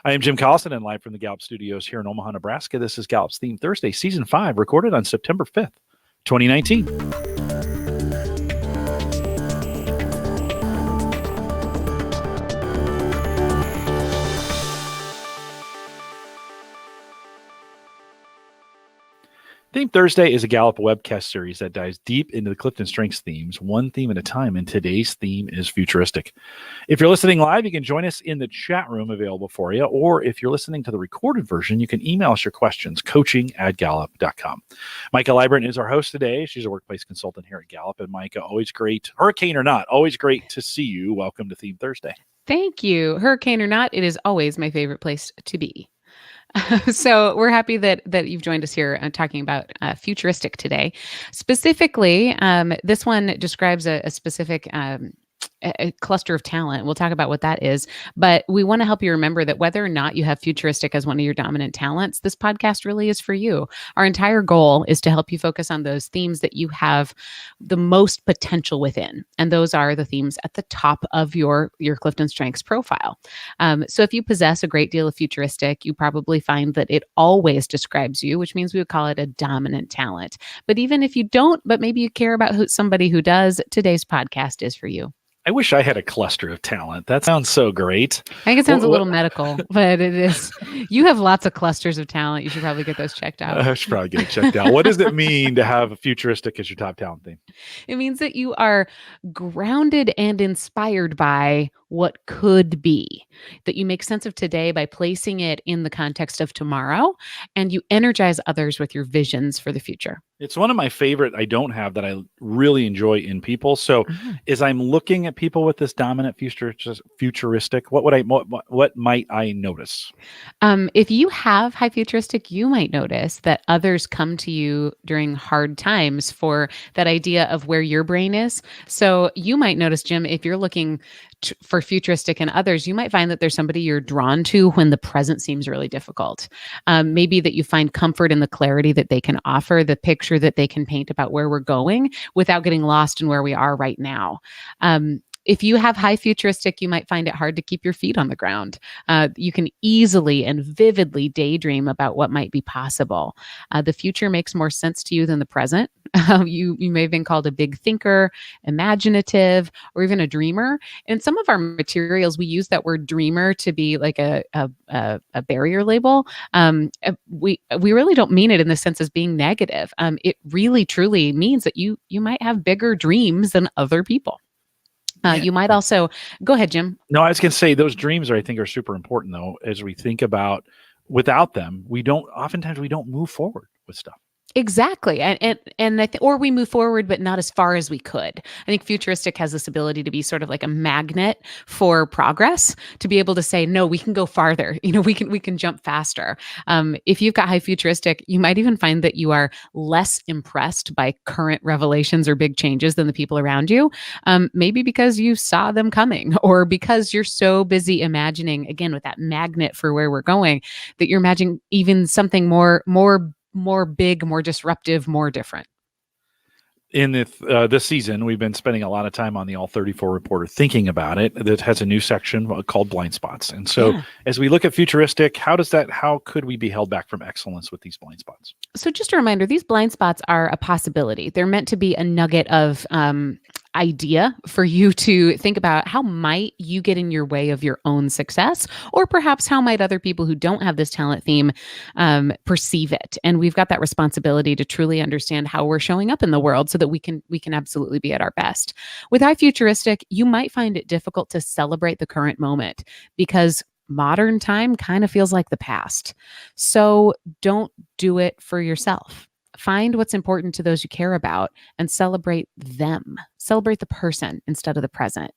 I am Jim Collison and live from the Gallup Studios here in Omaha, Nebraska. This is Gallup's Theme Thursday, Season 5, recorded on September 5th, 2019. Theme Thursday is a Gallup webcast series that dives deep into the CliftonStrengths themes, one theme at a time, and today's theme is futuristic. If you're listening live, you can join us in the chat room available for you, or if you're listening to the recorded version, you can email us your questions, coaching@gallup.com. Maika Leibbrandt is our host today. She's a workplace consultant here at Gallup, and Maika, always great, hurricane or not, always great to see you. Welcome to Theme Thursday. Thank you. Hurricane or not, it is always my favorite place to be. So we're happy that you've joined us here talking about futuristic today. Specifically, this one describes a specific a cluster of talent. We'll talk about what that is, but we want to help you remember that whether or not you have futuristic as one of your dominant talents, this podcast really is for you. Our entire goal is to help you focus on those themes that you have the most potential within. And those are the themes at the top of your CliftonStrengths profile. So if you possess a great deal of futuristic, you probably find that it always describes you, which means we would call it a dominant talent. But even if you don't, but maybe you care about somebody who does, today's podcast is for you. I wish I had a cluster of talent. That sounds so great. I think it sounds a little medical, but it is. You have lots of clusters of talent. You should probably get those checked out. I should probably get it checked out. What does it mean to have a futuristic as your top talent theme? It means that you are grounded and inspired by what could be, that you make sense of today by placing it in the context of tomorrow, and you energize others with your visions for the future. It's one of my favorite I don't have that I really enjoy in people. So as I'm looking at people with this dominant futuristic, what might I notice? If you have high futuristic, you might notice that others come to you during hard times for that idea of where your brain is. So you might notice, Jim, if you're looking for futuristic and others, you might find that there's somebody you're drawn to when the present seems really difficult. Maybe that you find comfort in the clarity that they can offer, the picture that they can paint about where we're going without getting lost in where we are right now. If you have high futuristic, you might find it hard to keep your feet on the ground. You can easily and vividly daydream about what might be possible. The future makes more sense to you than the present. You may have been called a big thinker, imaginative, or even a dreamer. In some of our materials, we use that word dreamer to be like a barrier label. We really don't mean it in the sense as being negative. It really, truly means that you might have bigger dreams than other people. You might also go ahead, Jim. No, I was going to say those dreams I think are super important though, as we think about without them, oftentimes we don't move forward with stuff. Exactly. Or we move forward, but not as far as we could. I think futuristic has this ability to be sort of like a magnet for progress, to be able to say, no, we can go farther. We can jump faster. If you've got high futuristic, you might even find that you are less impressed by current revelations or big changes than the people around you. Maybe because you saw them coming, or because you're so busy imagining, again, with that magnet for where we're going, that you're imagining even something more big, more disruptive, more different. In this season, we've been spending a lot of time on the All 34 Reporter thinking about it. That has a new section called Blind Spots. And so as we look at futuristic, how could we be held back from excellence with these blind spots? So just a reminder, these blind spots are a possibility. They're meant to be a nugget of idea for you to think about how might you get in your way of your own success, or perhaps how might other people who don't have this talent theme perceive it. And we've got that responsibility to truly understand how we're showing up in the world so that we can absolutely be at our best. With high futuristic, you might find it difficult to celebrate the current moment because modern time kind of feels like the past. So don't do it for yourself. Find what's important to those you care about and celebrate them. Celebrate the person instead of the present.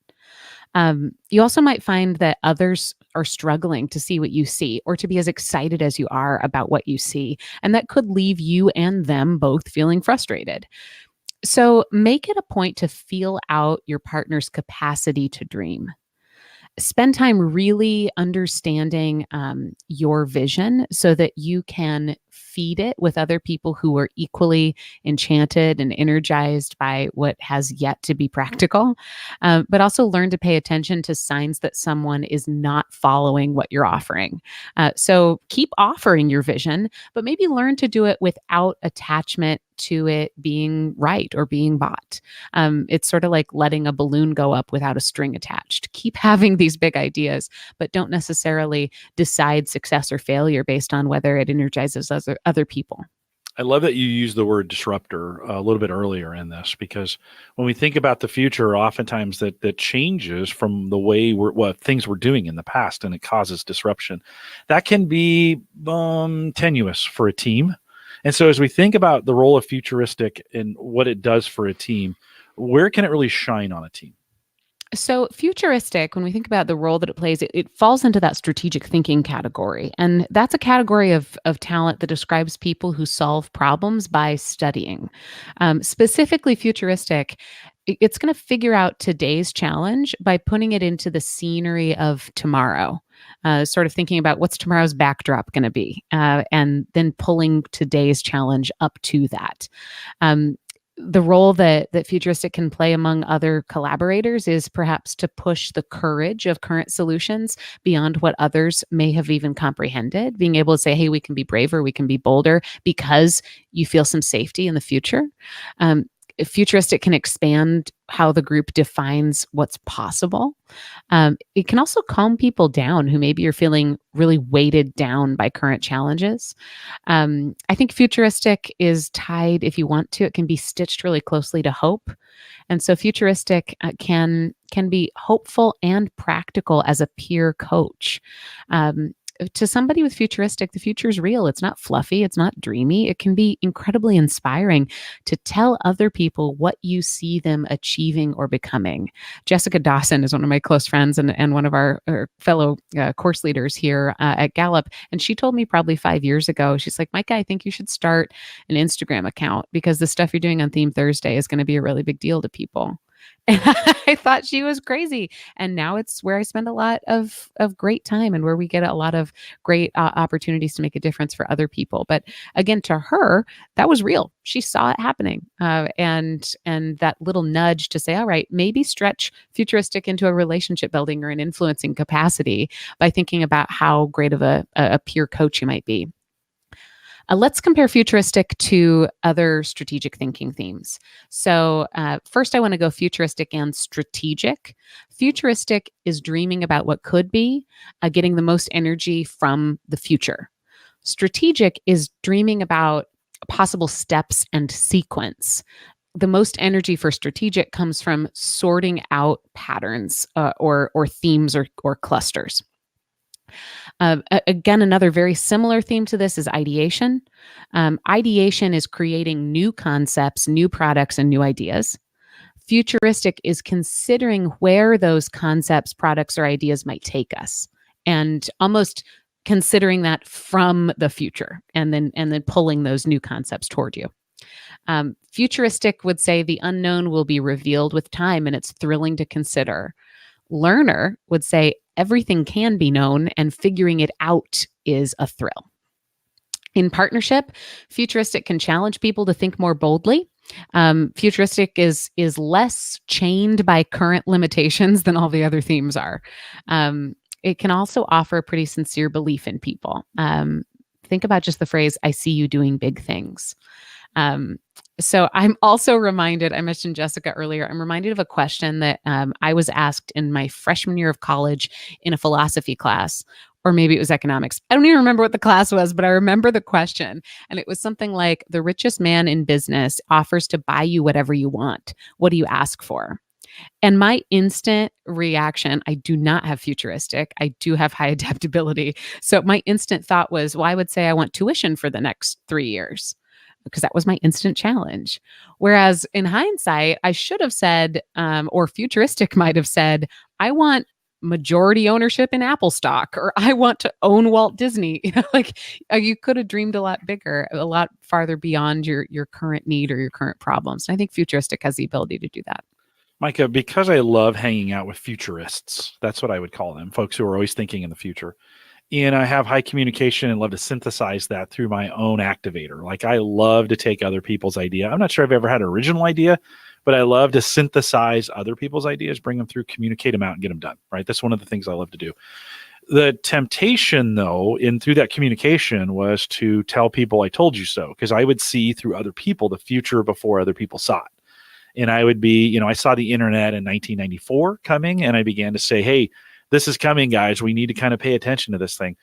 You also might find that others are struggling to see what you see or to be as excited as you are about what you see. And that could leave you and them both feeling frustrated. So make it a point to feel out your partner's capacity to dream. Spend time really understanding your vision so that you can feed it with other people who are equally enchanted and energized by what has yet to be practical, but also learn to pay attention to signs that someone is not following what you're offering. So keep offering your vision, but maybe learn to do it without attachment to it being right or being bought. It's sort of like letting a balloon go up without a string attached. Keep having these big ideas, but don't necessarily decide success or failure based on whether it energizes other people. I love that you use the word disruptor a little bit earlier in this, because when we think about the future, oftentimes that changes from the way what things we're doing in the past, and it causes disruption. That can be tenuous for a team. And so as we think about the role of Futuristic and what it does for a team, where can it really shine on a team? So Futuristic, when we think about the role that it plays, it falls into that strategic thinking category. And that's a category of talent that describes people who solve problems by studying. Specifically Futuristic, it's going to figure out today's challenge by putting it into the scenery of tomorrow. Sort of thinking about what's tomorrow's backdrop going to be, and then pulling today's challenge up to that. The role that Futuristic can play among other collaborators is perhaps to push the courage of current solutions beyond what others may have even comprehended, being able to say, hey, we can be braver, we can be bolder because you feel some safety in the future. Futuristic can expand how the group defines what's possible. It can also calm people down who maybe are feeling really weighted down by current challenges. I think Futuristic is tied, if you want to, it can be stitched really closely to hope. And so Futuristic can be hopeful and practical as a peer coach. To somebody with Futuristic, the future is real. It's not fluffy. It's not dreamy. It can be incredibly inspiring to tell other people what you see them achieving or becoming. Jessica Dawson is one of my close friends and one of our fellow course leaders here at Gallup. And she told me probably 5 years ago, she's like, Maika, I think you should start an Instagram account because the stuff you're doing on Theme Thursday is going to be a really big deal to people. And I thought she was crazy. And now it's where I spend a lot of great time and where we get a lot of great opportunities to make a difference for other people. But again, to her, that was real. She saw it happening. And that little nudge to say, all right, maybe stretch Futuristic into a relationship building or an influencing capacity by thinking about how great of a peer coach you might be. Let's compare Futuristic to other strategic thinking themes. So first, I want to go Futuristic and strategic. Futuristic is dreaming about what could be, getting the most energy from the future. Strategic is dreaming about possible steps and sequence. The most energy for strategic comes from sorting out patterns or themes or clusters. Again, another very similar theme to this is ideation. Ideation is creating new concepts, new products, and new ideas. Futuristic is considering where those concepts, products, or ideas might take us, and almost considering that from the future, and then pulling those new concepts toward you. Futuristic would say the unknown will be revealed with time, and it's thrilling to consider. Learner would say everything can be known and figuring it out is a thrill. In partnership, Futuristic can challenge people to think more boldly. Futuristic is less chained by current limitations than all the other themes are. It can also offer a pretty sincere belief in people. Think about just the phrase, I see you doing big things. So I'm also reminded, I mentioned Jessica earlier, I'm reminded of a question that I was asked in my freshman year of college in a philosophy class, or maybe it was economics. I don't even remember what the class was, but I remember the question. And it was something like, the richest man in business offers to buy you whatever you want. What do you ask for? And my instant reaction, I do not have Futuristic. I do have high adaptability. So my instant thought was, well, I would say I want tuition for the next 3 years, because that was my instant challenge. Whereas in hindsight, I should have said, or Futuristic might have said, I want majority ownership in Apple stock, or I want to own Walt Disney. You could have dreamed a lot bigger, a lot farther beyond your current need or your current problems. And I think Futuristic has the ability to do that. Maika, because I love hanging out with futurists, that's what I would call them, folks who are always thinking in the future. and I have high communication and love to synthesize that through my own activator. Like I love to take other people's idea. I'm not sure I've ever had an original idea, but I love to synthesize other people's ideas, bring them through, communicate them out, and get them done. Right. That's one of the things I love to do. The temptation, though, through that communication was to tell people I told you so, because I would see through other people the future before other people saw it. And I would be, I saw the internet in 1994 coming, and I began to say, hey, this is coming, guys. We need to kind of pay attention to this thing.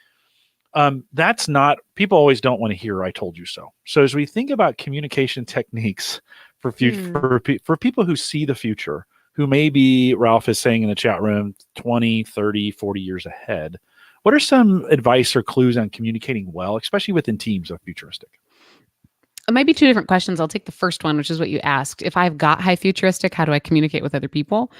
That's not, people always don't want to hear I told you so. So as we think about communication techniques for people who see the future, who maybe Ralph is saying in the chat room 20, 30, 40 years ahead, what are some advice or clues on communicating well, especially within teams of Futuristic? It might be two different questions. I'll take the first one, which is what you asked. If I've got high Futuristic, how do I communicate with other people?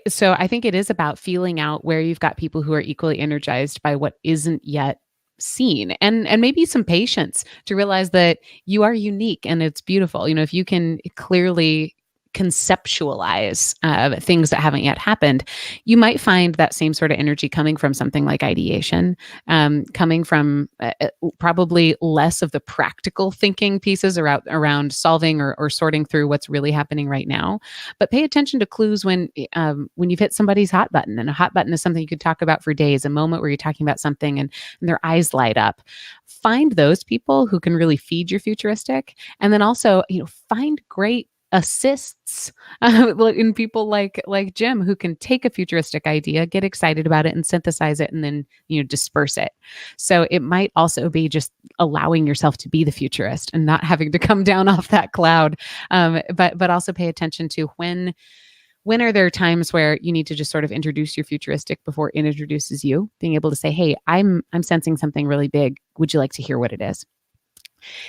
So I think it is about feeling out where you've got people who are equally energized by what isn't yet seen, and maybe some patience to realize that you are unique and it's beautiful. If you can clearly conceptualize things that haven't yet happened, you might find that same sort of energy coming from something like ideation, coming from probably less of the practical thinking pieces around solving or sorting through what's really happening right now. But pay attention to clues when you've hit somebody's hot button. And a hot button is something you could talk about for days, a moment where you're talking about something and their eyes light up. Find those people who can really feed your Futuristic. And then also, find great assists in people like Jim, who can take a Futuristic idea, get excited about it, and synthesize it, and then disperse it. So it might also be just allowing yourself to be the futurist and not having to come down off that cloud. But also pay attention to when are there times where you need to just sort of introduce your Futuristic before it introduces you, being able to say, hey, I'm sensing something really big. Would you like to hear what it is?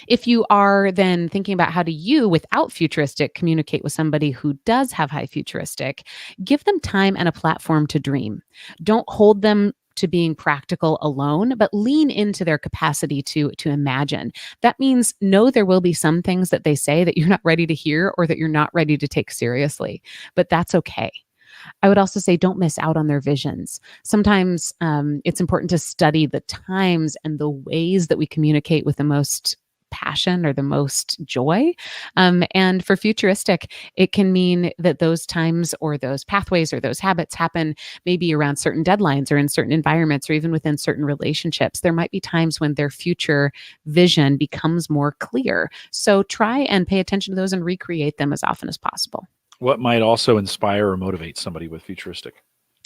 If you are then thinking about how do you, without Futuristic, communicate with somebody who does have high Futuristic, give them time and a platform to dream. Don't hold them to being practical alone, but lean into their capacity to imagine. That means know there will be some things that they say that you're not ready to hear or that you're not ready to take seriously, but that's okay. I would also say don't miss out on their visions. Sometimes it's important to study the times and the ways that we communicate with the most passion or the most joy. And for Futuristic, it can mean that those times or those pathways or those habits happen maybe around certain deadlines or in certain environments or even within certain relationships. There might be times when their future vision becomes more clear. So try and pay attention to those and recreate them as often as possible. What might also inspire or motivate somebody with Futuristic?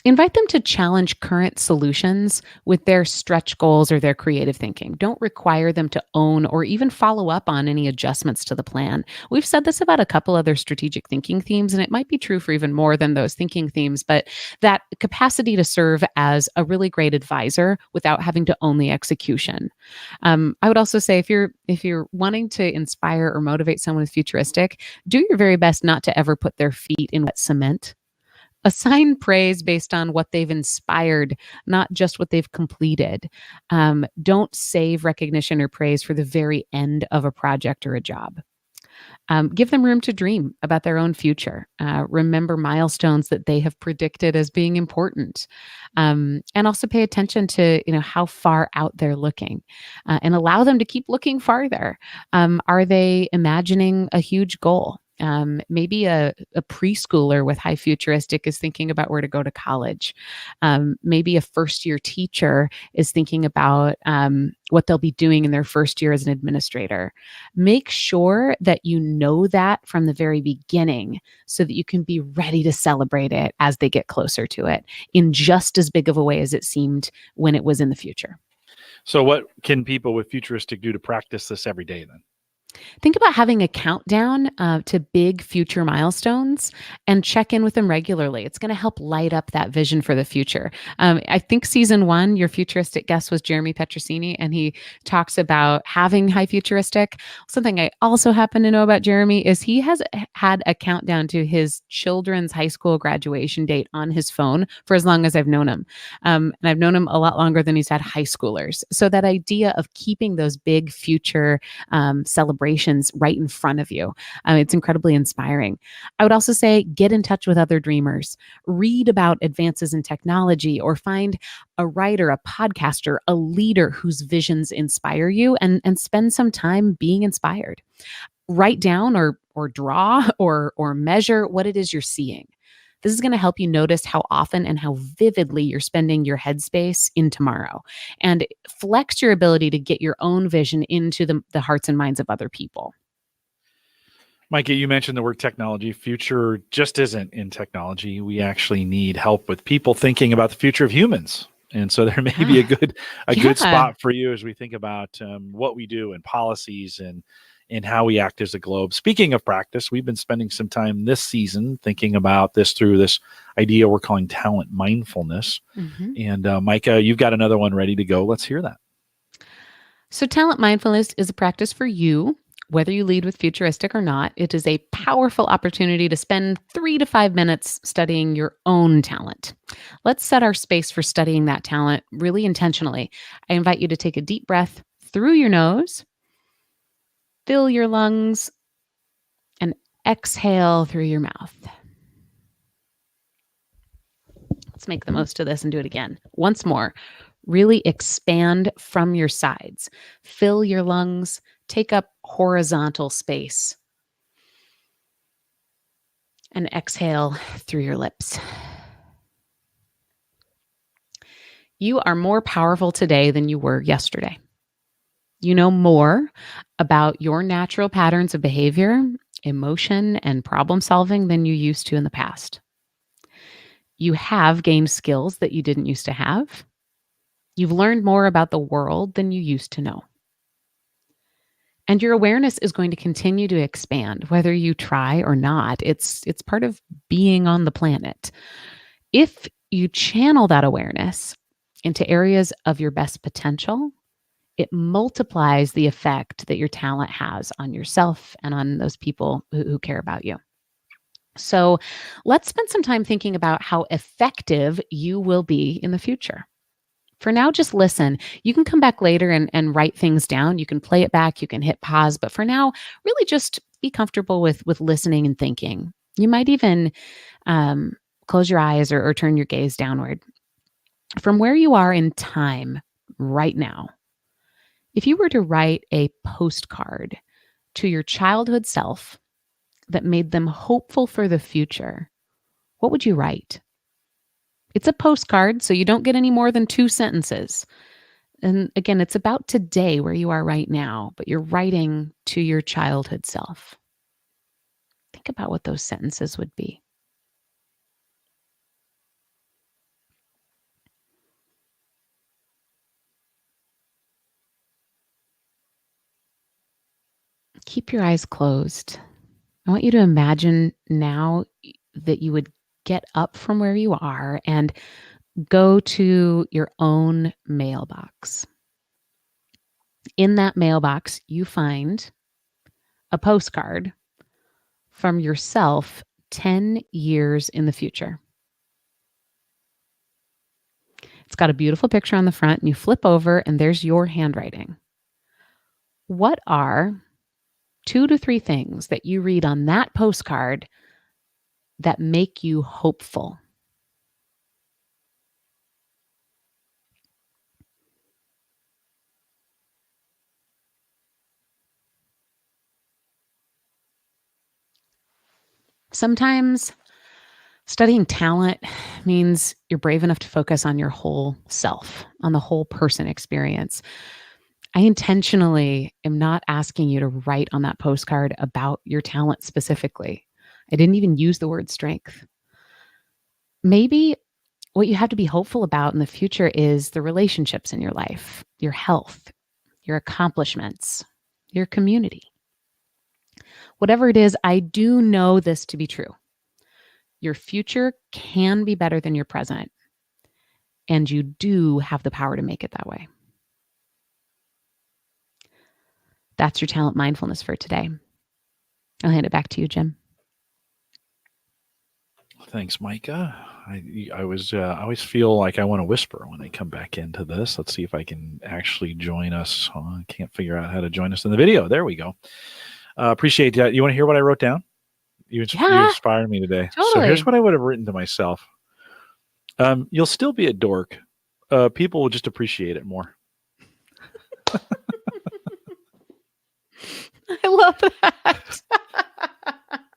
Invite them to challenge current solutions with their stretch goals or their creative thinking. Don't require them to own or even follow up on any adjustments to the plan. We've said this about a couple other strategic thinking themes, and it might be true for even more than those thinking themes, but that capacity to serve as a really great advisor without having to own the execution. I would also say if you're wanting to inspire or motivate someone with Futuristic, do your very best not to ever put their feet in wet cement. Assign praise based on what they've inspired, not just what they've completed. Don't save recognition or praise for the very end of a project or a job. Give them room to dream about their own future. Remember milestones that they have predicted as being important. And also pay attention to how far out they're looking and allow them to keep looking farther. Are they imagining a huge goal? Maybe a preschooler with high Futuristic is thinking about where to go to college. Maybe a first-year teacher is thinking about what they'll be doing in their first year as an administrator. Make sure that you know that from the very beginning so that you can be ready to celebrate it as they get closer to it in just as big of a way as it seemed when it was in the future. So what can people with Futuristic do to practice this every day then? Think about having a countdown to big future milestones and check in with them regularly. It's going to help light up that vision for the future. I think season 1, your Futuristic guest was Jeremy Petrosini, and he talks about having high Futuristic. Something I also happen to know about Jeremy is he has had a countdown to his children's high school graduation date on his phone for as long as I've known him. And I've known him a lot longer than he's had high schoolers. So that idea of keeping those big future celebrations celebrations right in front of you. It's incredibly inspiring. I would also say get in touch with other dreamers, read about advances in technology, or find a writer, a podcaster, a leader whose visions inspire you, and spend some time being inspired. Write down or draw or measure what it is you're seeing. This is going to help you notice how often and how vividly you're spending your headspace in tomorrow, and flex your ability to get your own vision into the hearts and minds of other people. Maika, you mentioned the word technology. Future just isn't in technology. We actually need help with people thinking about the future of humans. And so there may be a good spot for you as we think about what we do and policies and how we act as a globe. Speaking of practice, we've been spending some time this season thinking about this through this idea we're calling talent mindfulness. Mm-hmm. And Maika, you've got another one ready to go. Let's hear that. So talent mindfulness is a practice for you, whether you lead with Futuristic or not. It is a powerful opportunity to spend 3 to 5 minutes studying your own talent. Let's set our space for studying that talent really intentionally. I invite you to take a deep breath through your nose, fill your lungs, and exhale through your mouth. Let's make the most of this and do it again. Once more, really expand from your sides. Fill your lungs, take up horizontal space, and exhale through your lips. You are more powerful today than you were yesterday. You know more about your natural patterns of behavior, emotion, and problem solving than you used to in the past. You have gained skills that you didn't used to have. You've learned more about the world than you used to know. And your awareness is going to continue to expand, whether you try or not. It's part of being on the planet. If you channel that awareness into areas of your best potential, it multiplies the effect that your talent has on yourself and on those people who care about you. So let's spend some time thinking about how effective you will be in the future. For now, just listen. You can come back later and write things down. You can play it back. You can hit pause. But for now, really just be comfortable with listening and thinking. You might even close your eyes or turn your gaze downward. From where you are in time right now, if you were to write a postcard to your childhood self that made them hopeful for the future, what would you write? It's a postcard, so you don't get any more than 2 sentences. And again, it's about today, where you are right now, but you're writing to your childhood self. Think about what those sentences would be. Keep your eyes closed. I want you to imagine now that you would get up from where you are and go to your own mailbox. In that mailbox, you find a postcard from yourself 10 years in the future. It's got a beautiful picture on the front, and you flip over, and there's your handwriting. What are 2 to 3 things that you read on that postcard that make you hopeful? Sometimes studying talent means you're brave enough to focus on your whole self, on the whole person experience. I intentionally am not asking you to write on that postcard about your talent specifically. I didn't even use the word strength. Maybe what you have to be hopeful about in the future is the relationships in your life, your health, your accomplishments, your community. Whatever it is, I do know this to be true. Your future can be better than your present, and you do have the power to make it that way. That's your talent mindfulness for today. I'll hand it back to you, Jim. Thanks, Maika. I always feel like I want to whisper when I come back into this. Let's see if I can actually join us. I can't figure out how to join us in the video. There we go. Appreciate that. You want to hear what I wrote down? You inspired me today. Totally. So here's what I would have written to myself. You'll still be a dork. People will just appreciate it more. I love that.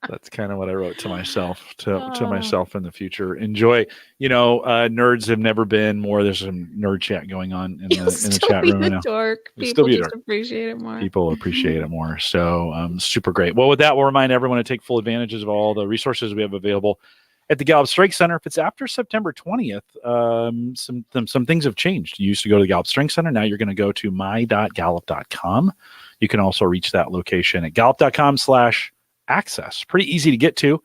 That's kind of what I wrote to myself, to myself in the future. Enjoy, nerds have never been more. There's some nerd chat going on in the chat room right now. Dork. You'll People still be a just dork. appreciate it more. People appreciate it more. So super great. Well, with that, we'll remind everyone to take full advantages of all the resources we have available at the Gallup Strengths Center. If it's after September 20th, some things have changed. You used to go to the Gallup Strengths Center. Now you're going to go to my.gallup.com. You can also reach that location at gallup.com/access. Pretty easy to get to.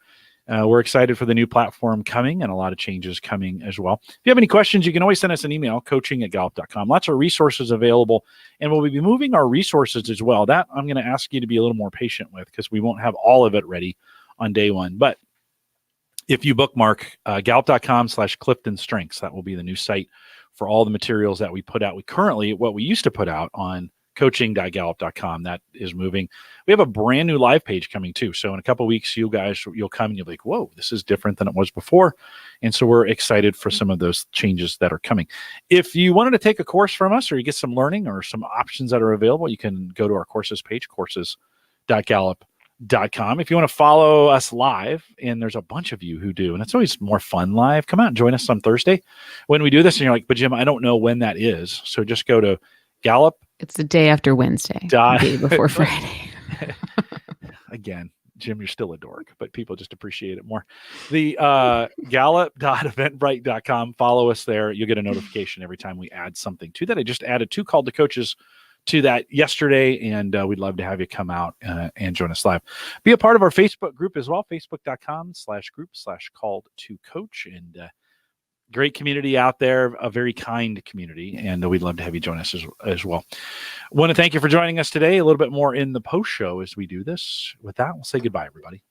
We're excited for the new platform coming and a lot of changes coming as well. If you have any questions, you can always send us an email, coaching@gallup.com. Lots of resources available, and we'll be moving our resources as well. That I'm going to ask you to be a little more patient with because we won't have all of it ready on day one. But if you bookmark gallup.com/CliftonStrengths, that will be the new site for all the materials that we put out. What we used to put out on coaching.gallup.com, that is moving. We have a brand new live page coming too. So in a couple of weeks, you'll come and you'll be like, whoa, this is different than it was before. And so we're excited for some of those changes that are coming. If you wanted to take a course from us or you get some learning or some options that are available, you can go to our courses page, courses.gallup.com. If you want to follow us live, and there's a bunch of you who do, and it's always more fun live, come out and join us on Thursday when we do this. And you're like, but Jim, I don't know when that is. So just go to Gallup. It's the day after Wednesday, the day before Friday. Again, Jim, you're still a dork, but people just appreciate it more. The gallup.eventbrite.com. Follow us there. You'll get a notification every time we add something to that. I just added 2 Call to Coaches to that yesterday, and we'd love to have you come out and join us live. Be a part of our Facebook group as well, facebook.com/group/called-to-coach. And great community out there, a very kind community, and we'd love to have you join us as well. Want to thank you for joining us today. A little bit more in the post show as we do this. With that, we'll say goodbye, everybody.